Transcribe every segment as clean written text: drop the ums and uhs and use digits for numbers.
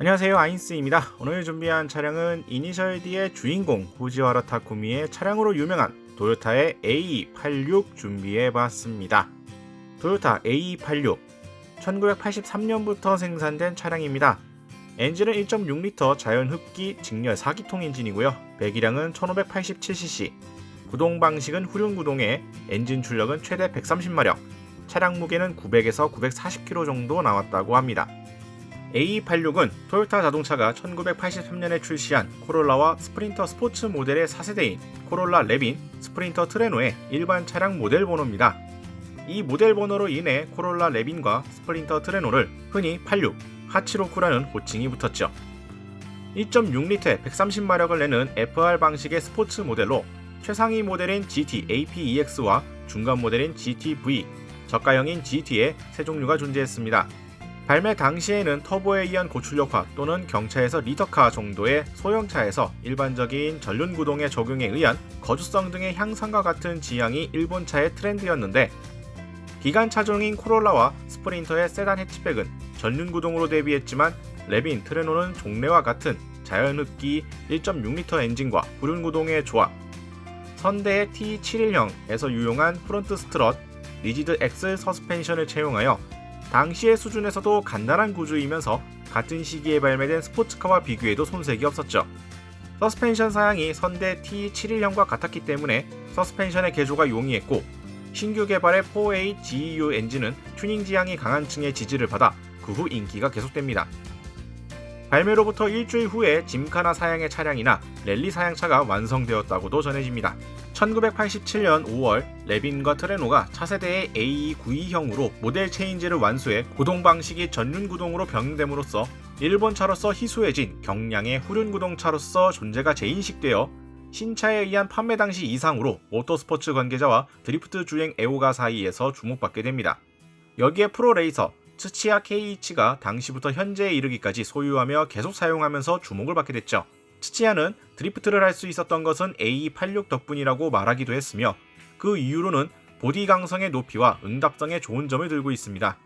안녕하세요, 아인스입니다. 오늘 준비한 차량은 이니셜 D의 주인공 후지와라 타쿠미의 차량으로 유명한 토요타의 A86 준비해봤습니다. 토요타 A86 1983년부터 생산된 차량입니다. 엔진은 1.6L 자연흡기 직렬 4기통 엔진이고요. 배기량은 1587cc, 구동 방식은 후륜구동에 엔진 출력은 최대 130마력, 차량 무게는 900에서 940kg 정도 나왔다고 합니다. A86은 토요타 자동차가 1983년에 출시한 코롤라와 스프린터 스포츠 모델의 4세대인 코롤라 레빈, 스프린터 트레노의 일반 차량 모델 번호입니다. 이 모델 번호로 인해 코롤라 레빈과 스프린터 트레노를 흔히 86, 하치로쿠라는 호칭이 붙었죠. 2.6L의 130마력을 내는 FR 방식의 스포츠 모델로 최상위 모델인 GT APEX와 중간 모델인 GT-V, 저가형인 GT의 세 종류가 존재했습니다. 발매 당시에는 터보에 의한 고출력화 또는 경차에서 리터카 정도의 소형차에서 일반적인 전륜구동의 적용에 의한 거주성 등의 향상과 같은 지향이 일본차의 트렌드였는데, 기관차종인 코롤라와 스프린터의 세단 해치백은 전륜구동으로 데뷔했지만 레빈, 트레노는 종래와 같은 자연흡기 1.6L 엔진과 후륜구동의 조합, 선대의 T71형에서 유용한 프론트 스트럿, 리지드 X 서스펜션을 채용하여 당시의 수준에서도 간단한 구조이면서 같은 시기에 발매된 스포츠카와 비교해도 손색이 없었죠. 서스펜션 사양이 선대 T71형과 같았기 때문에 서스펜션의 개조가 용이했고, 신규 개발의 4A GEU 엔진은 튜닝 지향이 강한 층의 지지를 받아 그 후 인기가 계속됩니다. 발매로부터 일주일 후에 짐카나 사양의 차량이나 랠리 사양차가 완성되었다고도 전해집니다. 1987년 5월 레빈과 트레노가 차세대의 AE92형으로 모델 체인지를 완수해 구동 방식이 전륜구동으로 변경됨으로써 일본차로서 희소해진 경량의 후륜구동차로서 존재가 재인식되어 신차에 의한 판매 당시 이상으로 모터스포츠 관계자와 드리프트 주행 애호가 사이에서 주목받게 됩니다. 여기에 프로레이서 츠치야 케이이치가 당시부터 현재에 이르기까지 소유하며 계속 사용하면서 주목을 받게 됐죠. 츠치야는 드리프트를 할 수 있었던 것은 A86 덕분이라고 말하기도 했으며, 그 이유로는 보디 강성의 높이와 응답성에 좋은 점을 들고 있습니다.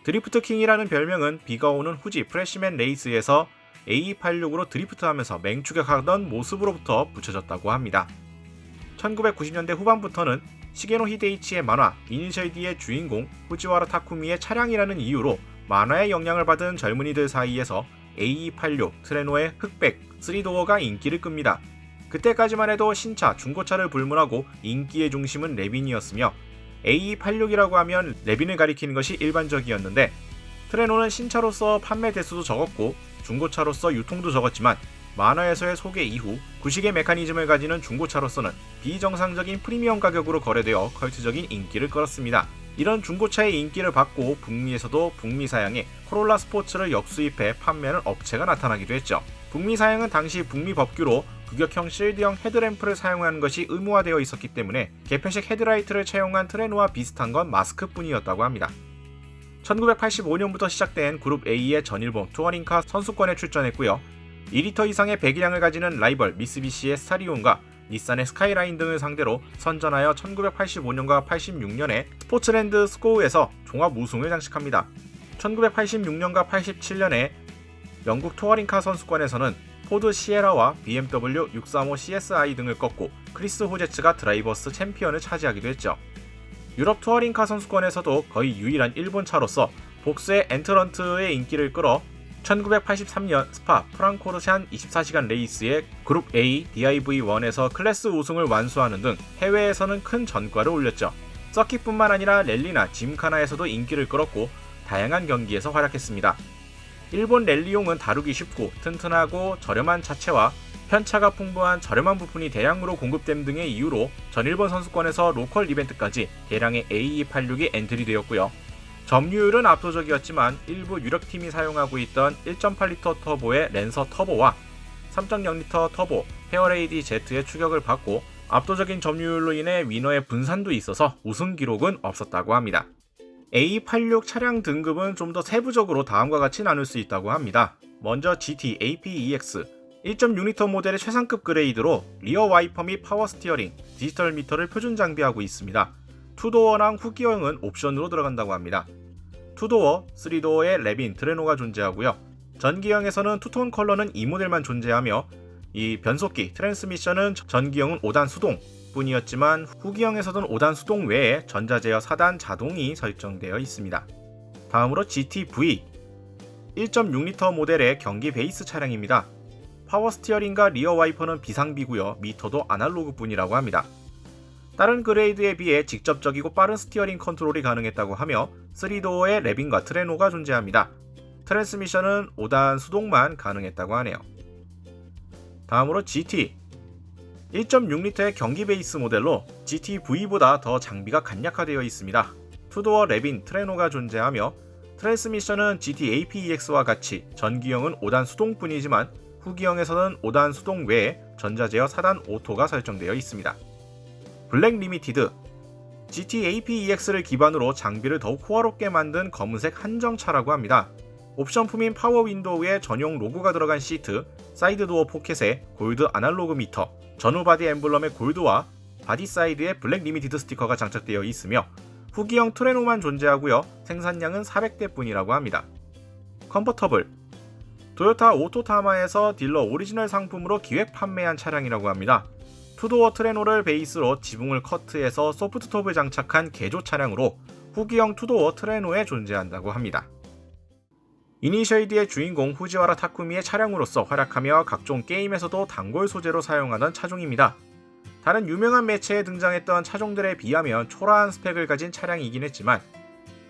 드리프트 킹이라는 별명은 비가 오는 후지 프레시맨 레이스에서 A86으로 드리프트하면서 맹추격하던 모습으로부터 붙여졌다고 합니다. 1990년대 후반부터는 시게노 히데이치의 만화 이니셜 D의 주인공 후지와라 타쿠미의 차량이라는 이유로 만화의 영향을 받은 젊은이들 사이에서 A86 트레노의 흑백 3도어가 인기를 끕니다. 그때까지만 해도 신차, 중고차를 불문하고 인기의 중심은 레빈이었으며, A86이라고 하면 레빈을 가리키는 것이 일반적이었는데, 트레노는 신차로서 판매 대수도 적었고 중고차로서 유통도 적었지만 만화에서의 소개 이후 구식의 메커니즘을 가지는 중고차로서는 비정상적인 프리미엄 가격으로 거래되어 컬트적인 인기를 끌었습니다. 이런 중고차의 인기를 받고 북미에서도 북미 사양의 코롤라 스포츠를 역수입해 판매하는 업체가 나타나기도 했죠. 북미 사양은 당시 북미 법규로 규격형 실드형 헤드램프를 사용하는 것이 의무화되어 있었기 때문에 개폐식 헤드라이트를 채용한 트레노와 비슷한 건 마스크뿐이었다고 합니다. 1985년부터 시작된 그룹 A의 전일본 투어링카 선수권에 출전했고요. 2리터 이상의 배기량을 가지는 라이벌 미쓰비시의 스타리온과 닛산의 스카이라인 등을 상대로 선전하여 1985년과 86년에 스포츠랜드 스코우에서 종합 우승을 장식합니다. 1986년과 87년에 영국 투어링카 선수권에서는 포드 시에라와 BMW 635 CSI 등을 꺾고 크리스 호제츠가 드라이버스 챔피언을 차지하기도 했죠. 유럽 투어링카 선수권에서도 거의 유일한 일본차로서 복스의 엔트런트의 인기를 끌어 1983년 스파 프랑코르샨 24시간 레이스의 그룹 A DIV1에서 클래스 우승을 완수하는 등 해외에서는 큰 전과를 올렸죠. 서킷뿐만 아니라 랠리나 짐카나에서도 인기를 끌었고 다양한 경기에서 활약했습니다. 일본 랠리용은 다루기 쉽고 튼튼하고 저렴한 차체와 편차가 풍부한 저렴한 부품이 대량으로 공급됨 등의 이유로 전일본 선수권에서 로컬 이벤트까지 대량의 AE86이 엔트리되었고요. 점유율은 압도적이었지만 일부 유력팀이 사용하고 있던 1.8L 터보의 랜서 터보와 3.0L 터보 페어레이디 Z의 추격을 받고 압도적인 점유율로 인해 위너의 분산도 있어서 우승 기록은 없었다고 합니다. A86 차량 등급은 좀 더 세부적으로 다음과 같이 나눌 수 있다고 합니다. 먼저 GT APEX 1.6L 모델의 최상급 그레이드로 리어 와이퍼 및 파워 스티어링, 디지털 미터를 표준 장비하고 있습니다. 투도어랑 후기어형은 옵션으로 들어간다고 합니다. 투도어, 3도어의 레빈, 트레노가 존재하고요. 전기형에서는 투톤 컬러는 이 모델만 존재하며 이 변속기 트랜스미션은 전기형은 5단 수동 뿐이었지만 후기형에서는 5단 수동 외에 전자제어 4단 자동이 설정되어 있습니다. 다음으로 GT-V 1.6L 모델의 경기 베이스 차량입니다. 파워 스티어링과 리어 와이퍼는 비상비고요. 미터도 아날로그 뿐이라고 합니다. 다른 그레이드에 비해 직접적이고 빠른 스티어링 컨트롤이 가능했다고 하며 3도어의 레빈과 트레노가 존재합니다. 트랜스미션은 5단 수동만 가능했다고 하네요. 다음으로 GT 1.6L의 경기 베이스 모델로 GT-V보다 더 장비가 간략화되어 있습니다. 투도어 레빈 트레노가 존재하며 트랜스미션은 GT-APEX와 같이 전기형은 5단 수동뿐이지만 후기형에서는 5단 수동 외에 전자제어 4단 오토가 설정되어 있습니다. 블랙 리미티드 GT-APEX를 기반으로 장비를 더욱 호화롭게 만든 검은색 한정차라고 합니다. 옵션품인 파워 윈도우에 전용 로고가 들어간 시트, 사이드 도어 포켓에 골드 아날로그 미터, 전후 바디 엠블럼의 골드와 바디 사이드에 블랙 리미티드 스티커가 장착되어 있으며 후기형 트레노만 존재하고요. 생산량은 400대 뿐이라고 합니다. 컴포터블 토요타 오토타마에서 딜러 오리지널 상품으로 기획 판매한 차량이라고 합니다. 투도어 트레노를 베이스로 지붕을 커트해서 소프트톱을 장착한 개조 차량으로 후기형 투도어 트레노에 존재한다고 합니다. 이니셜 D의 주인공 후지와라 타쿠미의 차량으로서 활약하며 각종 게임에서도 단골 소재로 사용하던 차종입니다. 다른 유명한 매체에 등장했던 차종들에 비하면 초라한 스펙을 가진 차량이긴 했지만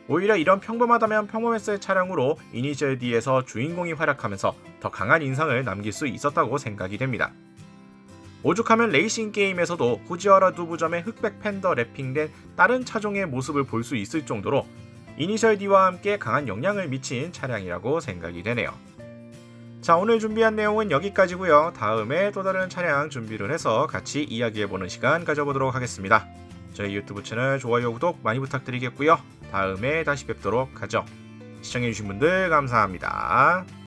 오히려 이런 평범하다면 평범했을 차량으로 이니셜 D에서 주인공이 활약하면서 더 강한 인상을 남길 수 있었다고 생각이 됩니다. 오죽하면 레이싱 게임에서도 후지와라 두부점의 흑백 팬더 랩핑된 다른 차종의 모습을 볼 수 있을 정도로 이니셜 D와 함께 강한 영향을 미친 차량이라고 생각이 되네요. 자, 오늘 준비한 내용은 여기까지고요. 다음에 또 다른 차량 준비를 해서 같이 이야기해보는 시간 가져보도록 하겠습니다. 저희 유튜브 채널 좋아요, 구독 많이 부탁드리겠고요. 다음에 다시 뵙도록 하죠. 시청해주신 분들 감사합니다.